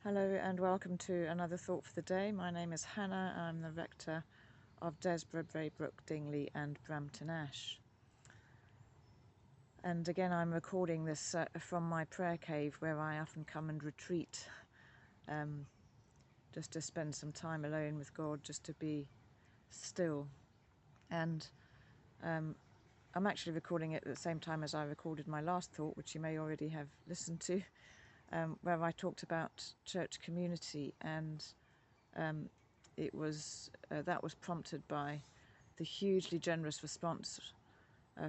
Hello and welcome to another thought for the day. My name is Hannah. I'm the rector of Desborough, Braybrook, Dingley and Brampton Ash. And again, I'm recording this from my prayer cave where I often come and retreat, just to spend some time alone with God, just to be still. And I'm actually recording it at the same time as I recorded my last thought, which you may already have listened to, where I talked about church community, and it was that was prompted by the hugely generous response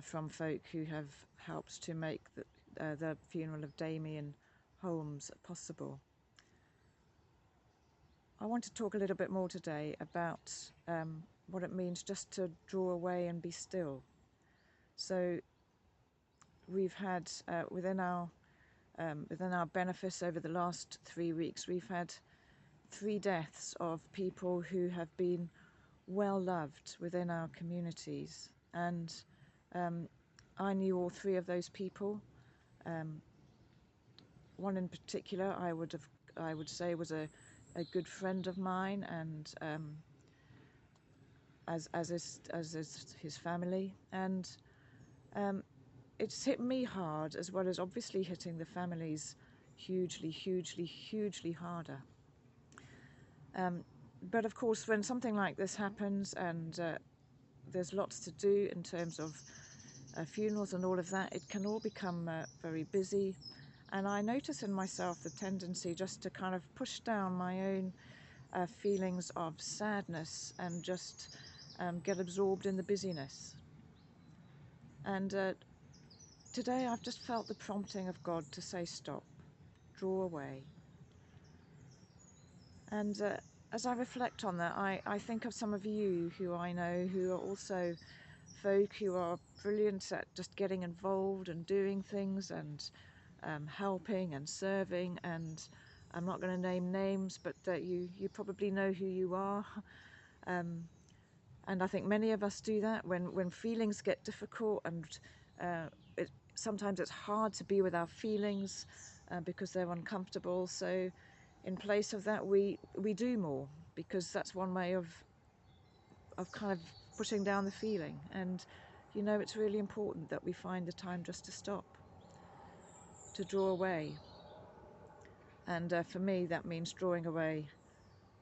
from folk who have helped to make the funeral of Damien Holmes possible. I want to talk a little bit more today about what it means just to draw away and be still. So we've had within our benefice over the last 3 weeks, we've had 3 deaths of people who have been well loved within our communities, and I knew all 3 of those people. One in particular I would say was a good friend of mine, and as is his family, and it's hit me hard, as well as obviously hitting the families hugely harder. But of course, when something like this happens, and there's lots to do in terms of funerals and all of that, it can all become very busy. And I notice in myself the tendency just to kind of push down my own feelings of sadness and just get absorbed in the busyness. And today I've just felt the prompting of God to say stop, draw away. And as I reflect on that, I think of some of you who I know who are also folk who are brilliant at just getting involved and doing things and helping and serving, and I'm not going to name names, but you probably know who you are. And I think many of us do that when feelings get difficult, and sometimes it's hard to be with our feelings because they're uncomfortable. So in place of that, we do more, because that's one way of kind of pushing down the feeling. And it's really important that we find the time just to stop, to draw away. And for me, that means drawing away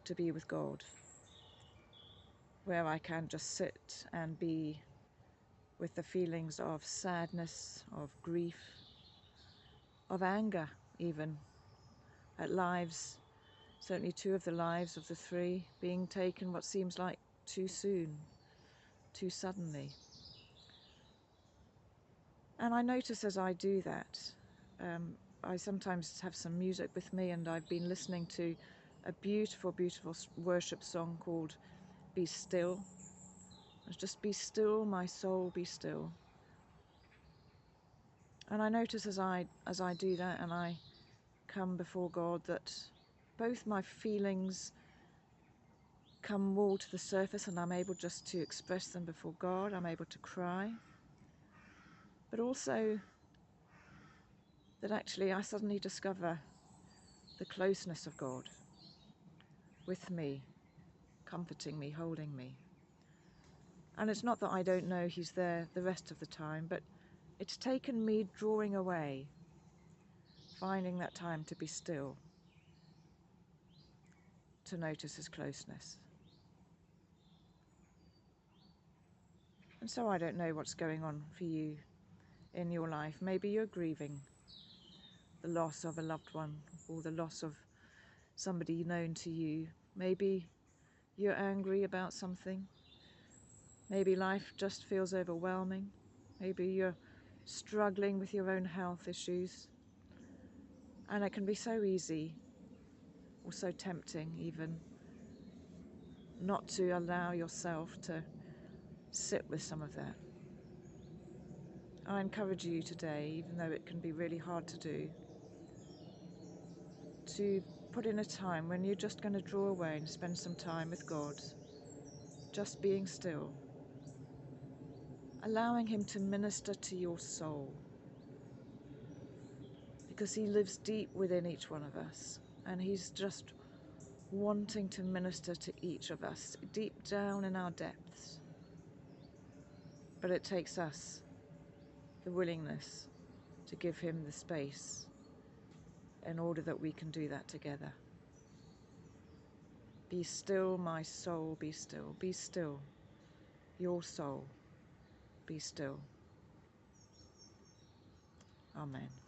to be with God, where I can just sit and be with the feelings of sadness, of grief, of anger even, at lives, certainly 2 of the lives of the 3 being taken what seems like too soon, too suddenly. And I notice as I do that, I sometimes have some music with me, and I've been listening to a beautiful worship song called Be Still. It's just be still, my soul, be still. And I notice as I do that, and I come before God, that both my feelings come more to the surface, and I'm able just to express them before God. I'm able to cry, but also that actually I suddenly discover the closeness of God with me, comforting me, holding me. And it's not that I don't know He's there the rest of the time, but it's taken me drawing away, finding that time to be still, to notice His closeness. And so I don't know what's going on for you in your life. Maybe you're grieving the loss of a loved one, or the loss of somebody known to you. Maybe you're angry about something. Maybe life just feels overwhelming. Maybe you're struggling with your own health issues. And it can be so easy, or so tempting even, not to allow yourself to sit with some of that. I encourage you today, even though it can be really hard to do, to put in a time when you're just going to draw away and spend some time with God, just being still, allowing Him to minister to your soul, because He lives deep within each one of us. And He's just wanting to minister to each of us deep down in our depths. But it takes us the willingness to give Him the space in order that we can do that together. Be still, my soul, be still. Be still, your soul, be still. Amen.